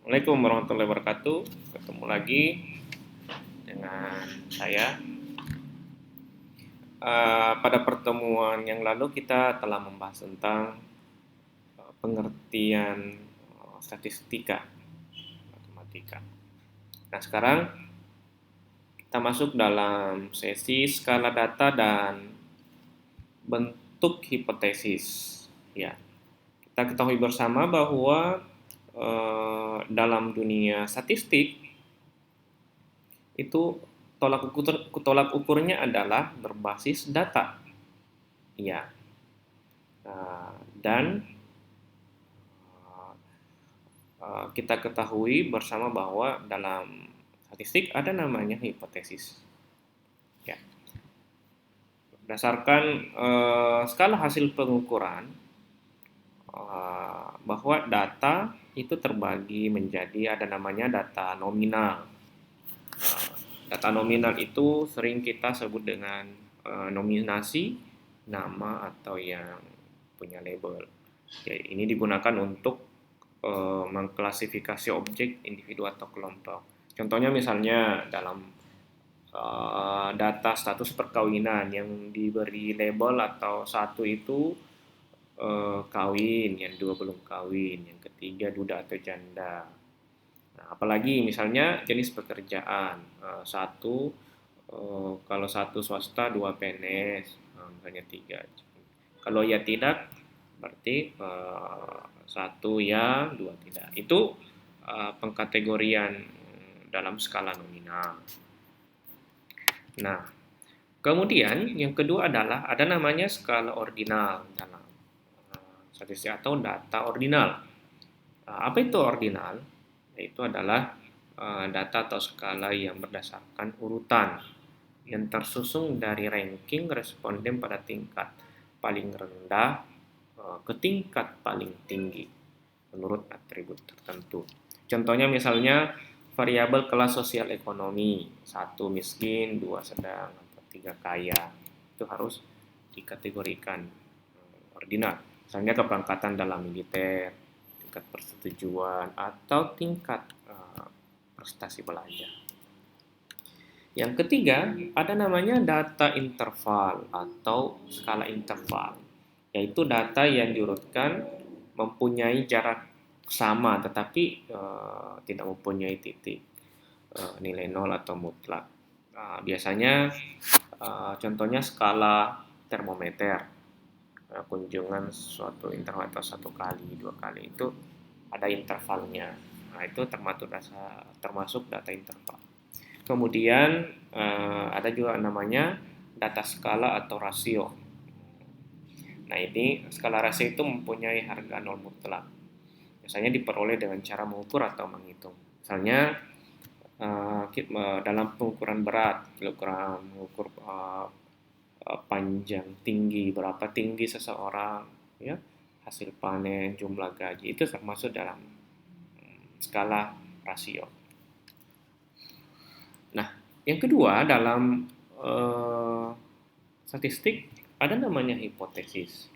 Assalamualaikum warahmatullahi wabarakatuh. Ketemu lagi dengan saya. Pada pertemuan yang lalu kita telah membahas tentang pengertian statistika, matematika. Nah, sekarang kita masuk dalam sesi skala data dan bentuk hipotesis. Ya, kita ketahui bersama bahwa dalam dunia statistik itu tolak ukurnya adalah berbasis data. Ya, dan kita ketahui bersama bahwa dalam statistik ada namanya hipotesis. Ya, berdasarkan skala hasil pengukuran bahwa data itu terbagi menjadi ada namanya data nominal. Data nominal itu sering kita sebut dengan nominasi nama atau yang punya label. Jadi, ini digunakan untuk mengklasifikasi objek, individu atau kelompok. Contohnya misalnya dalam data status perkawinan yang diberi label atau satu itu kawin, yang dua belum kawin, yang ketiga duda atau janda. Nah, apalagi misalnya jenis pekerjaan, satu kalau satu swasta, dua PNS, misalnya tiga. Kalau ya tidak, berarti satu ya, dua tidak. Itu pengkategorian dalam skala nominal. Nah, kemudian yang kedua adalah ada namanya skala ordinal dalam statistik atau data ordinal. Apa itu ordinal? Itu adalah data atau skala yang berdasarkan urutan yang tersusun dari ranking responden pada tingkat paling rendah ke tingkat paling tinggi menurut atribut tertentu. Contohnya misalnya variabel kelas sosial ekonomi, satu miskin, dua sedang, atau tiga kaya. Itu harus dikategorikan ordinal. Misalnya keberangkatan dalam militer, tingkat persetujuan, atau tingkat prestasi belajar. Yang ketiga, ada namanya data interval atau skala interval, yaitu data yang diurutkan mempunyai jarak sama tetapi tidak mempunyai titik nilai nol atau mutlak. Biasanya contohnya skala termometer, kunjungan suatu interval atau satu kali, dua kali itu ada intervalnya. Nah, itu termasuk data interval. Kemudian ada juga namanya data skala atau rasio. Nah, ini skala rasio itu mempunyai harga nol mutlak. Biasanya diperoleh dengan cara mengukur atau menghitung. Misalnya dalam pengukuran berat, kilogram mengukur panjang tinggi, berapa tinggi seseorang, ya, hasil panen, jumlah gaji, itu termasuk dalam skala rasio. Nah, yang kedua dalam statistik ada namanya hipotesis.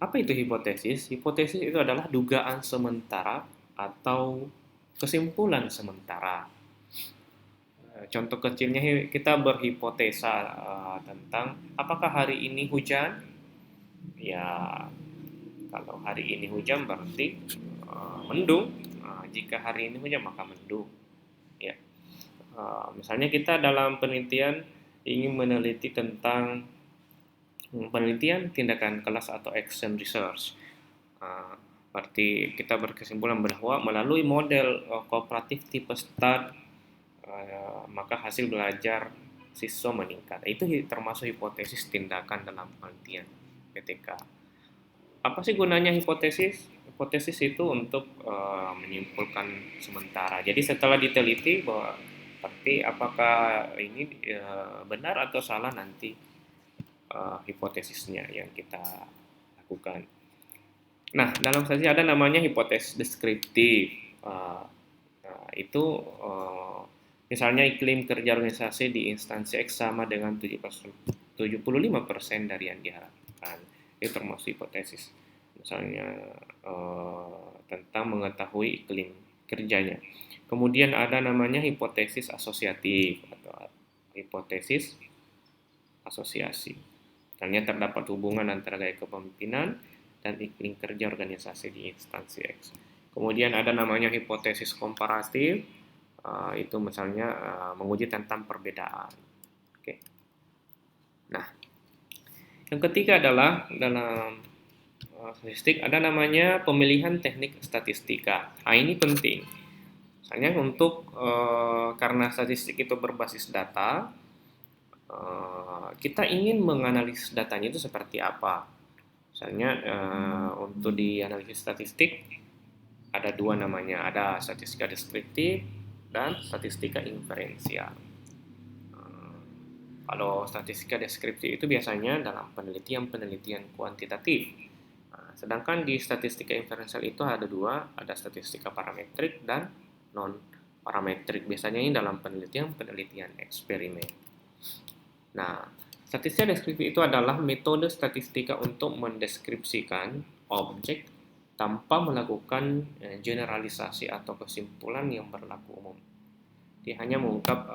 Apa itu hipotesis? Hipotesis itu adalah dugaan sementara atau kesimpulan sementara. Contoh kecilnya kita berhipotesa tentang apakah hari ini hujan? Ya, kalau hari ini hujan berarti mendung. Jika hari ini hujan maka mendung. Ya, misalnya kita dalam penelitian ingin meneliti tentang penelitian tindakan kelas atau action research. Berarti kita berkesimpulan bahwa melalui model kooperatif tipe STAR maka hasil belajar siswa meningkat. Itu termasuk hipotesis tindakan dalam penelitian PTK. Apa sih gunanya hipotesis? Hipotesis itu untuk menyimpulkan sementara. Jadi setelah diteliti bahwa berarti apakah ini benar atau salah nanti hipotesisnya yang kita lakukan. Nah, dalam sesi ada namanya hipotesis deskriptif. Itu misalnya iklim kerja organisasi di instansi X sama dengan 75% dari yang diharapkan. Itu termasuk hipotesis. Misalnya tentang mengetahui iklim kerjanya. Kemudian ada namanya hipotesis asosiatif atau hipotesis asosiasi. Misalnya terdapat hubungan antara gaya kepemimpinan dan iklim kerja organisasi di instansi X. Kemudian ada namanya hipotesis komparatif, itu misalnya menguji tentang perbedaan. Oke. Nah, yang ketiga adalah dalam statistik ada namanya pemilihan teknik statistika. Nah, ini penting. Misalnya untuk karena statistik itu berbasis data, kita ingin menganalisis datanya itu seperti apa. Misalnya untuk di analisis statistik ada dua namanya, ada statistika deskriptif dan statistika inferensial. Kalau statistika deskriptif itu biasanya dalam penelitian kuantitatif. Sedangkan di statistika inferensial itu ada dua, ada statistika parametrik dan non parametrik. Biasanya ini dalam penelitian eksperimen. Nah, statistika deskriptif itu adalah metode statistika untuk mendeskripsikan objek tanpa melakukan generalisasi atau kesimpulan yang berlaku umum. Dia hanya mengungkap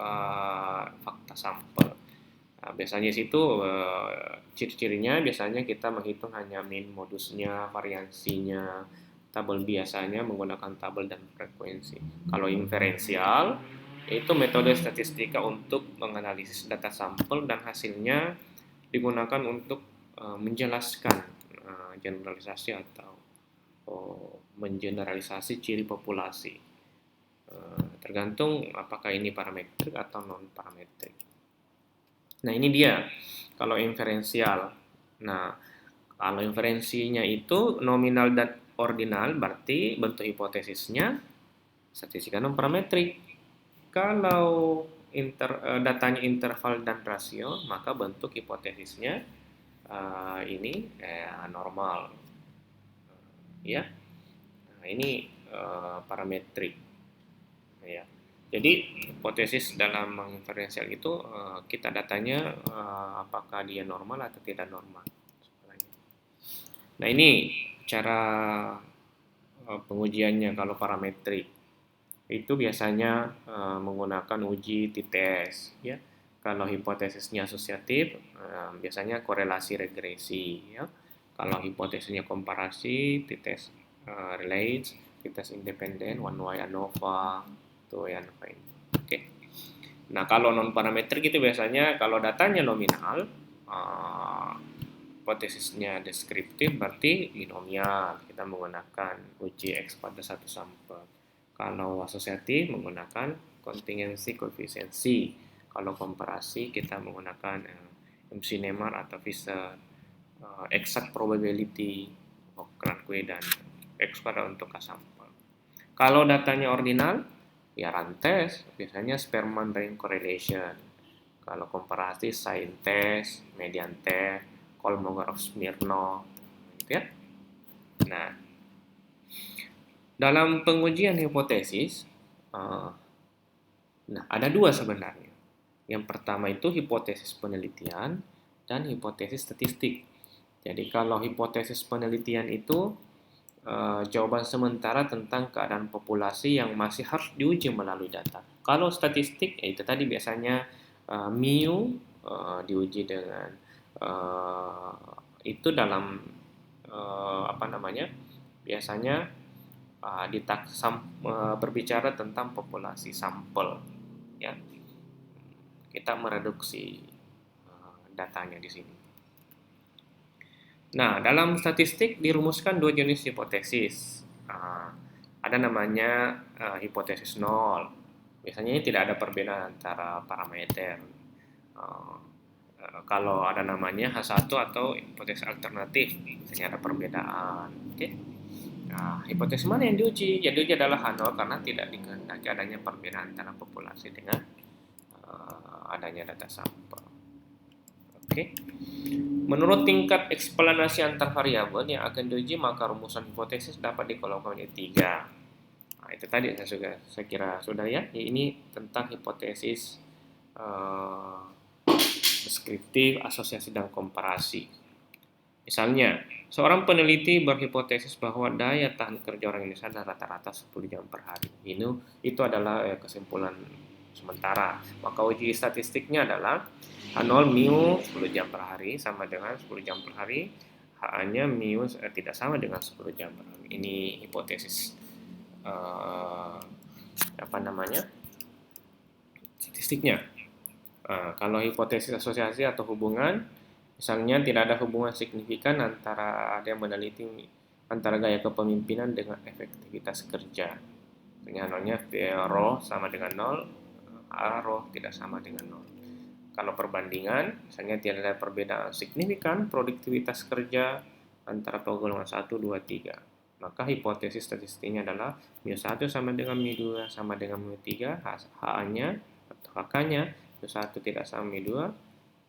fakta sampel. Nah, biasanya situ ciri-cirinya biasanya kita menghitung hanya mean, modusnya, variansinya, tabel biasanya menggunakan tabel dan frekuensi. Kalau inferensial itu metode statistika untuk menganalisis data sampel dan hasilnya digunakan untuk menjelaskan generalisasi atau mengeneralisasi ciri populasi. Tergantung apakah ini parametrik atau non parametrik. Nah, ini dia kalau inferensial. Nah, kalau inferensinya itu nominal dan ordinal, berarti bentuk hipotesisnya statistika non parametrik. Kalau datanya interval dan rasio, maka bentuk hipotesisnya ini normal. Ya, nah, ini parametrik. Ya. Jadi hipotesis dalam inferensial itu kita datanya apakah dia normal atau tidak normal. Nah, ini cara pengujiannya kalau parametrik. Itu biasanya menggunakan uji t-test ya. Kalau hipotesisnya asosiatif biasanya korelasi regresi ya. Kalau hipotesisnya komparasi, t-test relates, t-test independen, one way ANOVA, itu yang lain. Oke. Nah, kalau non parametrik itu biasanya kalau datanya nominal, hipotesisnya deskriptif berarti binomial. Kita menggunakan uji X pada satu sampel. Kalau asosiatif menggunakan kontingensi koefisiensi. Kalau komparasi kita menggunakan MC-Neymar atau Fisher exact probability Kratochvil dan X pada untuk K sampel. Kalau datanya ordinal, ya rantes, biasanya Spearman range correlation. Kalau komparasi sign test, median test, Kolmogorov-Smirnov, gitu ya. Nah, dalam pengujian hipotesis, nah ada dua sebenarnya. Yang pertama itu hipotesis penelitian dan hipotesis statistik. Jadi kalau hipotesis penelitian itu jawaban sementara tentang keadaan populasi yang masih harus diuji melalui data. Kalau statistik, itu tadi biasanya mu diuji dengan itu dalam biasanya berbicara tentang populasi sampel, ya. Kita mereduksi datanya di sini. Nah, dalam statistik dirumuskan dua jenis hipotesis. Ada namanya hipotesis nol. Biasanya ini tidak ada perbedaan antara parameter. Kalau ada namanya H1 atau hipotesis alternatif, misalnya ada perbedaan. Oke. Nah, hipotesis mana yang diuji? Yang diuji adalah H0 karena tidak dikehendaki adanya perbedaan antara populasi dengan adanya data sampel. Oke. Menurut tingkat eksplanasi antar variabel yang akan diuji, maka rumusan hipotesis dapat dikelompokkan menjadi 3. Nah, itu tadi saya kira sudah ya. Ini tentang hipotesis deskriptif, asosiasi dan komparasi. Misalnya, Seorang peneliti berhipotesis bahwa daya tahan kerja orang Indonesia adalah rata-rata 10 jam per hari. Itu adalah kesimpulan sementara. Maka uji statistiknya adalah H0 mu 10 jam per hari sama dengan 10 jam per hari. HA-nya mu tidak sama dengan 10 jam per hari. Ini hipotesis statistiknya. Kalau hipotesis asosiasi atau hubungan, misalnya tidak ada hubungan signifikan antara ada yang meneliti antara gaya kepemimpinan dengan efektivitas kerja. Misalnya rho sama dengan 0, rho tidak sama dengan 0. Kalau perbandingan, misalnya tidak ada perbedaan signifikan produktivitas kerja antara golongan 1, 2, 3. Maka hipotesis statistiknya adalah mu1 sama dengan mu2 sama dengan mu3, HA-nya atau HK-nya mu1 tidak sama mu2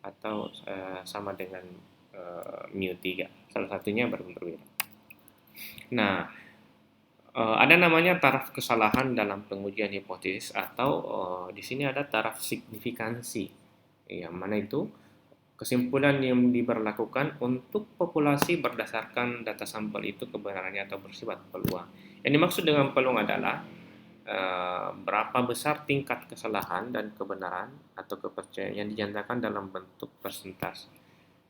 atau sama dengan mu3. Salah satunya berbeda. Nah, ada namanya taraf kesalahan dalam pengujian hipotesis atau di sini ada taraf signifikansi. Yang mana itu kesimpulan yang diberlakukan untuk populasi berdasarkan data sampel itu kebenarannya atau bersifat peluang. Yang dimaksud dengan peluang adalah berapa besar tingkat kesalahan dan kebenaran atau kepercayaan yang dinyatakan dalam bentuk persentase.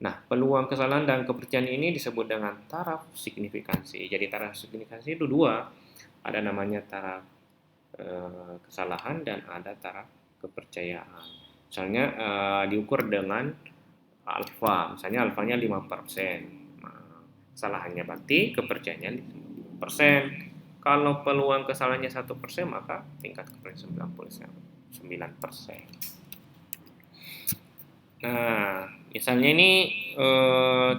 Nah, peluang kesalahan dan kepercayaan ini disebut dengan taraf signifikansi. Jadi taraf signifikansi itu dua, ada namanya taraf kesalahan dan ada taraf kepercayaan. Misalnya diukur dengan alfa, misalnya alfanya 5%. Kesalahannya berarti kepercayaannya 5%. Kalau peluang kesalahannya 1%, maka tingkat kepercayaan 99%. Nah, misalnya ini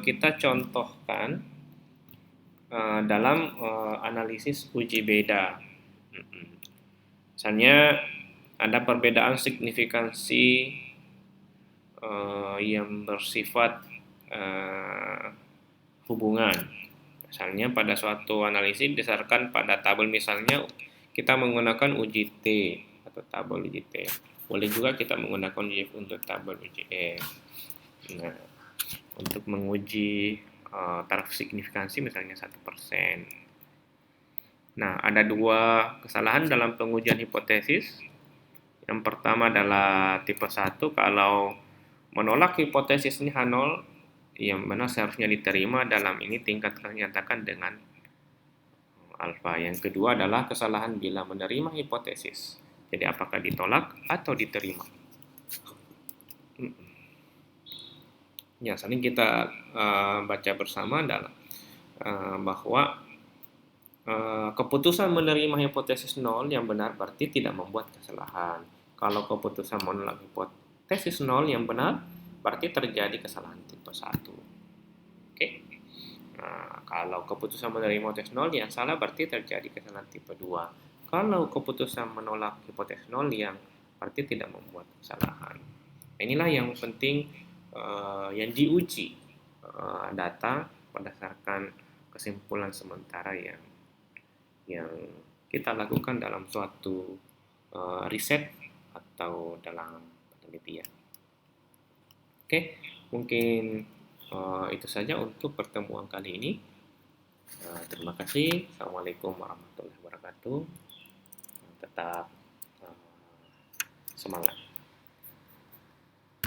kita contohkan dalam analisis uji beda. Misalnya ada perbedaan signifikansi yang bersifat hubungan. Misalnya pada suatu analisis didasarkan pada tabel, misalnya kita menggunakan uji T atau tabel uji T. Boleh juga kita menggunakan uji F untuk tabel uji F. Nah, untuk menguji taraf signifikansi misalnya 1%. Nah, ada dua kesalahan dalam pengujian hipotesis. Yang pertama adalah tipe 1, kalau menolak hipotesis ini H0, yang mana seharusnya diterima dalam ini tingkat dinyatakan dengan alfa. Yang kedua adalah kesalahan bila menerima hipotesis. Jadi apakah ditolak atau diterima. Ya, saling kita baca bersama adalah bahwa keputusan menerima hipotesis 0 yang benar berarti tidak membuat kesalahan. Kalau keputusan menolak hipotesis 0 yang benar berarti terjadi kesalahan tipe 1. Oke. Nah, kalau keputusan menerima hipotesis 0 yang salah berarti terjadi kesalahan tipe 2. Kalau keputusan menolak hipotesis 0 yang berarti tidak membuat kesalahan. Inilah yang penting yang diuji data berdasarkan kesimpulan sementara yang kita lakukan dalam suatu riset atau dalam penelitian. Oke, mungkin itu saja untuk pertemuan kali ini. Terima kasih. Assalamualaikum warahmatullahi wabarakatuh. Tetap semangat.